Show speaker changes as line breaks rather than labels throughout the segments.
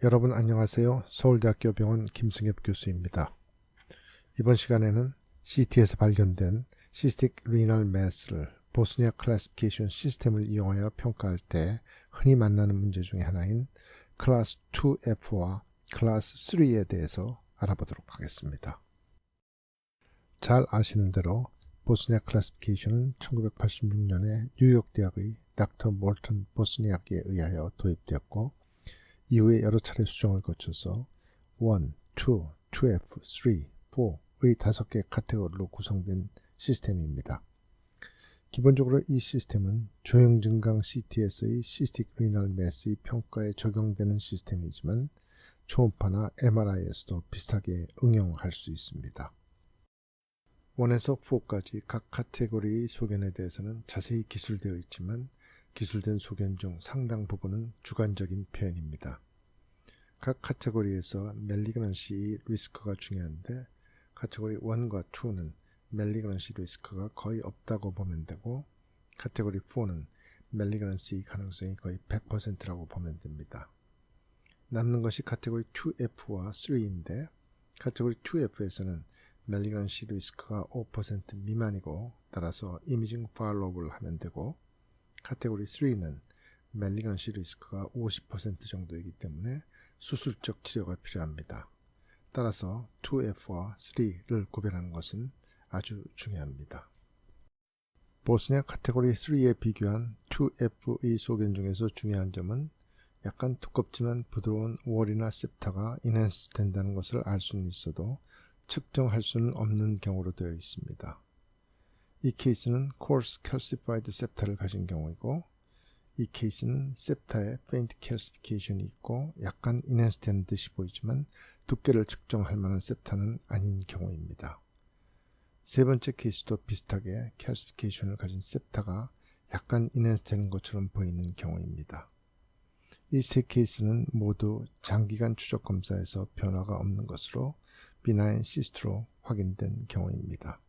여러분 안녕하세요. 서울대학교 병원 김승엽 교수입니다. 이번 시간에는 CT에서 발견된 Cystic Renal Mass를 보스니아 클래시피케이션 시스템을 이용하여 평가할 때 흔히 만나는 문제 중에 하나인 클래스 2F와 클래스 3에 대해서 알아보도록 하겠습니다. 잘 아시는 대로 보스니아 클래시피케이션은 1986년에 뉴욕 대학의 닥터 몰턴 보스니아크에 의하여 도입되었고 이후에 여러 차례 수정을 거쳐서 1, 2, 2F, 3, 4의 5개 카테고리로 구성된 시스템입니다. 기본적으로 이 시스템은 조형증강 CT에서의 Cystic Renal Mass의 평가에 적용되는 시스템이지만 초음파나 MRI에서도 비슷하게 응용할 수 있습니다. 1에서 4까지 각 카테고리의 소견에 대해서는 자세히 기술되어 있지만 기술된 소견 중 상당 부분은 주관적인 표현입니다. 각 카테고리에서 멜리그넌시 리스크가 중요한데 카테고리 1과 2는 멜리그넌시 리스크가 거의 없다고 보면 되고 카테고리 4는 멜리그넌시 가능성이 거의 100%라고 보면 됩니다. 남는 것이 카테고리 2F와 3인데 카테고리 2F에서는 멜리그넌시 리스크가 5% 미만이고 따라서 이미징 팔로우를 하면 되고 카테고리 3는 멜리그넌시 리스크가 50% 정도이기 때문에 수술적 치료가 필요합니다. 따라서 2F와 3를 구별하는 것은 아주 중요합니다. 보스니아 카테고리 3에 비교한 2F의 소견 중에서 중요한 점은 약간 두껍지만 부드러운 월이나 septa가 인핸스 된다는 것을 알 수는 있어도 측정할 수는 없는 경우로 되어 있습니다. 이 케이스는 coarse calcified septa를 가진 경우이고 이 케이스는 septa에 faint calcification이 있고 약간 인핸스 된 듯이 보이지만 두께를 측정할 만한 septa는 아닌 경우입니다. 세 번째 케이스도 비슷하게 calcification을 가진 septa가 약간 인핸스 되는 것처럼 보이는 경우입니다. 이 세 케이스는 모두 장기간 추적 검사에서 변화가 없는 것으로 benign cyst로 확인된 경우입니다.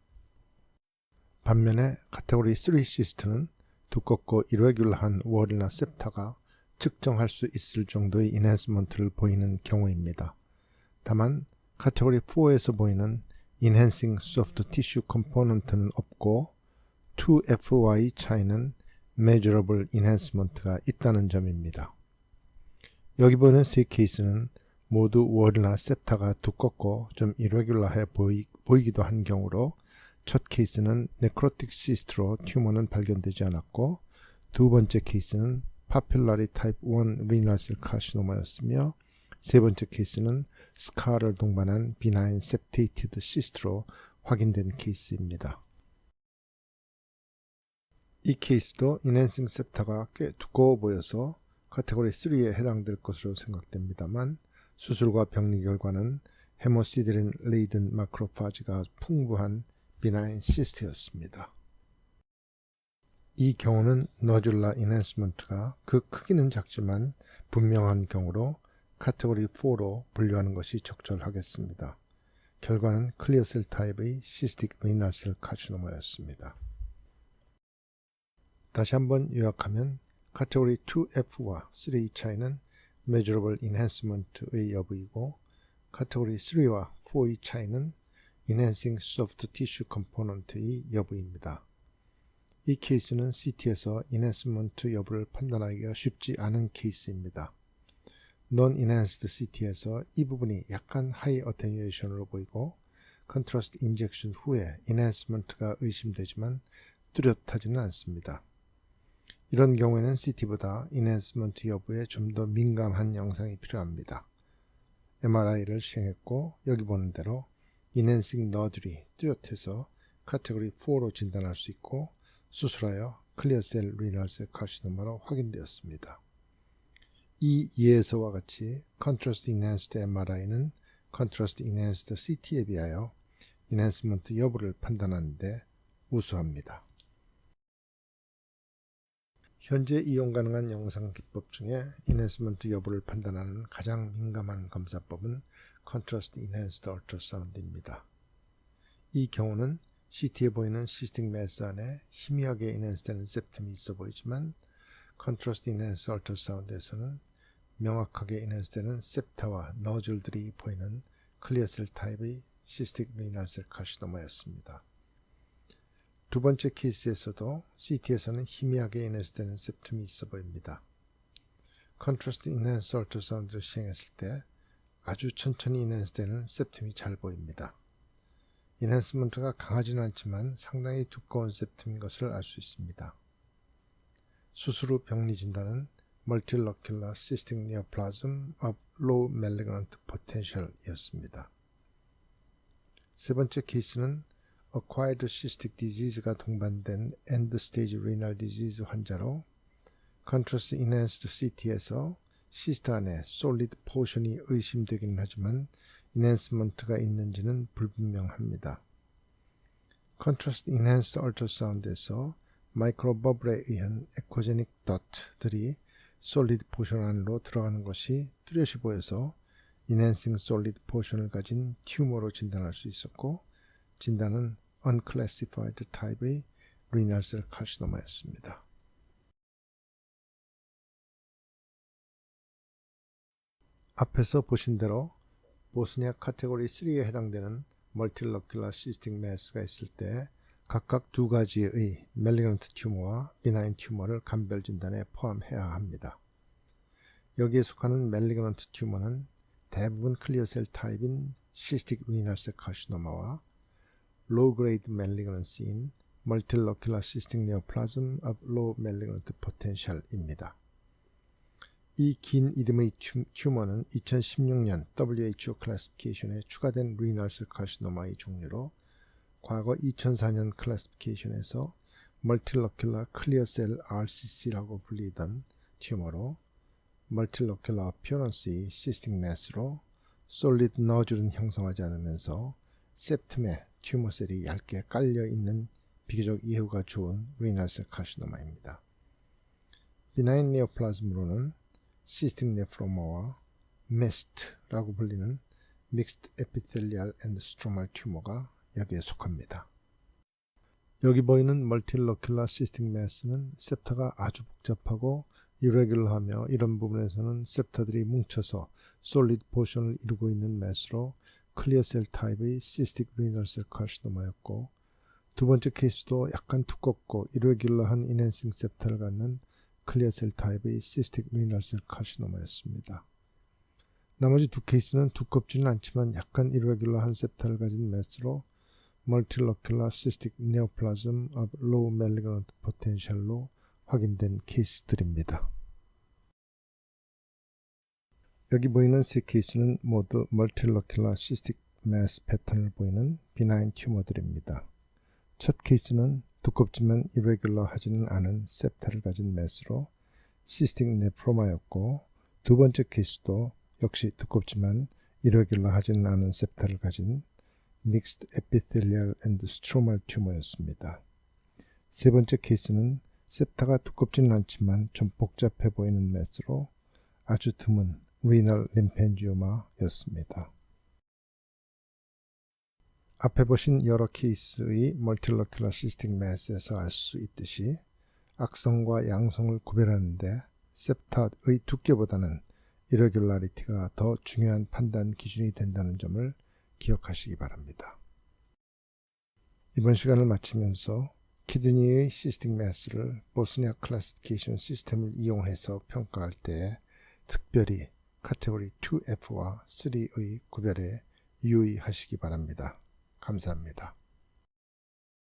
반면에 카테고리 3 시스트는 두껍고 이레귤러한 월이나 septa가 측정할 수 있을 정도의 인핸스먼트를 보이는 경우입니다. 다만 카테고리 4에서 보이는 Enhancing Soft Tissue Component는 없고 2F와의 차이는 Measurable Enhancement가 있다는 점입니다. 여기 보이는 세 케이스는 모두 월이나 septa가 두껍고 좀 이레귤러해 보이기도 한 경우로 첫 케이스는 네크로틱 시스트로 튜머는 발견되지 않았고 두 번째 케이스는 파필라리 타입 1 리널셀 카시노마였으며 세 번째 케이스는 스카를 동반한 비나인 septated 시스트로 확인된 케이스입니다. 이 케이스도 인핸싱 septa가 꽤 두꺼워 보여서 카테고리 3에 해당될 것으로 생각됩니다만 수술과 병리 결과는 헤모시드린 레이든 마크로파지가 풍부한 비나인 시스트였습니다. 이 경우는 너듈라 인핸스먼트가 그 크기는 작지만 분명한 경우로 카테고리 4로 분류하는 것이 적절하겠습니다. 결과는 클리어셀 타입의 시스틱 리널셀 카시노마였습니다. 다시 한번 요약하면 카테고리 2F와 3의 차이는 Measurable Enhancement의 여부이고 카테고리 3와 4의 차이는 Enhancing Soft Tissue Component의 여부입니다. 이 케이스는 CT에서 Enhancement 여부를 판단하기가 쉽지 않은 케이스입니다. Non-Enhanced CT에서 이 부분이 약간 High Attenuation으로 보이고 Contrast Injection 후에 Enhancement가 의심되지만 뚜렷하지는 않습니다. 이런 경우에는 CT보다 Enhancement 여부에 좀 더 민감한 영상이 필요합니다. MRI를 시행했고 여기 보는 대로 인핸싱 너듈이 뚜렷해서 카테고리 4로 진단할 수 있고 수술하여 클리어셀 리널셀 카시노마로 확인되었습니다. 이 예에서와 같이 Contrast Enhanced MRI는 Contrast Enhanced CT에 비하여 인핸스먼트 여부를 판단하는 데 우수합니다. 현재 이용 가능한 영상 기법 중에 인핸스먼트 여부를 판단하는 가장 민감한 검사법은 Contrast Enhanced Ultrasound입니다. 이 경우는 CT에 보이는 시스틱 매스 안에 희미하게 인핸스되는 septum이 있어 보이지만 Contrast Enhanced Ultrasound에서는 명확하게 인핸스되는 septa와 너즐들이 보이는 클리어셀 타입의 시스틱 리날 셀 카시노마였습니다. 두 번째 케이스에서도 CT에서는 희미하게 인핸스되는 septum이 있어 보입니다. 컨트라스트 인핸스 얼트라사운드를 시행했을 때 아주 천천히 인핸스되는 septum이 잘 보입니다. 인핸스먼트가 강하지는 않지만 상당히 두꺼운 septum인 것을 알 수 있습니다. 수술 후 병리 진단은 Multilocular Cystic Neoplasm of Low Malignant Potential 이었습니다. 세 번째 케이스는 Acquired Cystic Disease가 동반된 End-Stage Renal Disease 환자로 Contrast Enhanced CT에서 시스트 안에 Solid Portion이 의심되기는 하지만 Enhancement가 있는지는 불분명합니다. Contrast Enhanced Ultrasound에서 마이크로버블에 의한 에코제닉 덧들이 솔리드 포션 안으로 들어가는 것이 뚜렷이 보여서 인핸싱 솔리드 포션을 가진 튜머로 진단할 수 있었고 진단은 unclassified 타입의 리널 셀 카시노마였습니다. 앞에서 보신 대로 보스니아 카테고리 3에 해당되는 멀티러큘러 시스틱 매스가 있을 때 각각 두 가지의 멜리그넌트 튜머와 비나인 튜머를 감별 진단에 포함해야 합니다. 여기에 속하는 멜리그넌트 튜머는 대부분 클리어셀 타입인 시스틱 리널 셀 카시노마와 로우 그레이드 멜리그넌시인 멀티러큘러 시스틱 네오플라즘 of low malignant potential입니다. 이 긴 이름의 튜머는 2016년 WHO 클래시피케이션에 추가된 리널 셀 카시노마의 종류로 과거 2004년 클래시피케이션에서 멀티러큘러 클리어셀 RCC라고 불리던 튜머로 멀티러큘러 어피어런스의 시스틱 매스로 솔리드 너즐은 형성하지 않으면서 septum에 튜머셀이 얇게 깔려있는 비교적 이해가 좋은 리널셀 카시노마입니다. 비나인 네오플라즘으로는 시스틱 네프로마와 MIST라고 불리는 Mixed Epithelial and Stromal 튜머가 여기에 속합니다. 여기 보이는 멀티러큘러 시스틱 매스는 septa가 아주 복잡하고 irregular하며 이런 부분에서는 septa들이 뭉쳐서 솔리드 포션을 이루고 있는 매스로 클리어셀 타입의 시스틱 리널 셀 카시노마였고 두 번째 케이스도 약간 두껍고 irregular한 인핸싱 septa를 갖는 클리어셀 타입의 시스틱 리널 셀 카시노마였습니다. 나머지 두 케이스는 두껍지는 않지만 약간 irregular한 septa를 가진 매스로 Multilocular Cystic Neoplasm of Low Malignant Potential로 확인된 케이스들입니다. 여기 보이는 세 케이스는 모두 Multilocular Cystic Mass 패턴을 보이는 비나인 튜머들입니다. 첫 케이스는 두껍지만 irregular하지는 않은 septa를 가진 매스로 Cystic Nephroma였고 두 번째 케이스도 역시 두껍지만 irregular하지는 않은 septa를 가진 Mixed Epithelial and Stromal 튜머였습니다. 세 번째 케이스는 septa가 두껍지는 않지만 좀 복잡해 보이는 매스로 아주 드문 Renal Lymphangioma였습니다. 앞에 보신 여러 케이스의 Multilocular Cystic Mass에서 알 수 있듯이 악성과 양성을 구별하는데 septa의 두께보다는 irregularity가 더 중요한 판단 기준이 된다는 점을 기억하시기 바랍니다. 이번 시간을 마치면서 키드니의 시스틱 매스를 보스니아 클래시피케이션 시스템을 이용해서 평가할 때 특별히 카테고리 2F와 3의 구별에 유의하시기 바랍니다. 감사합니다.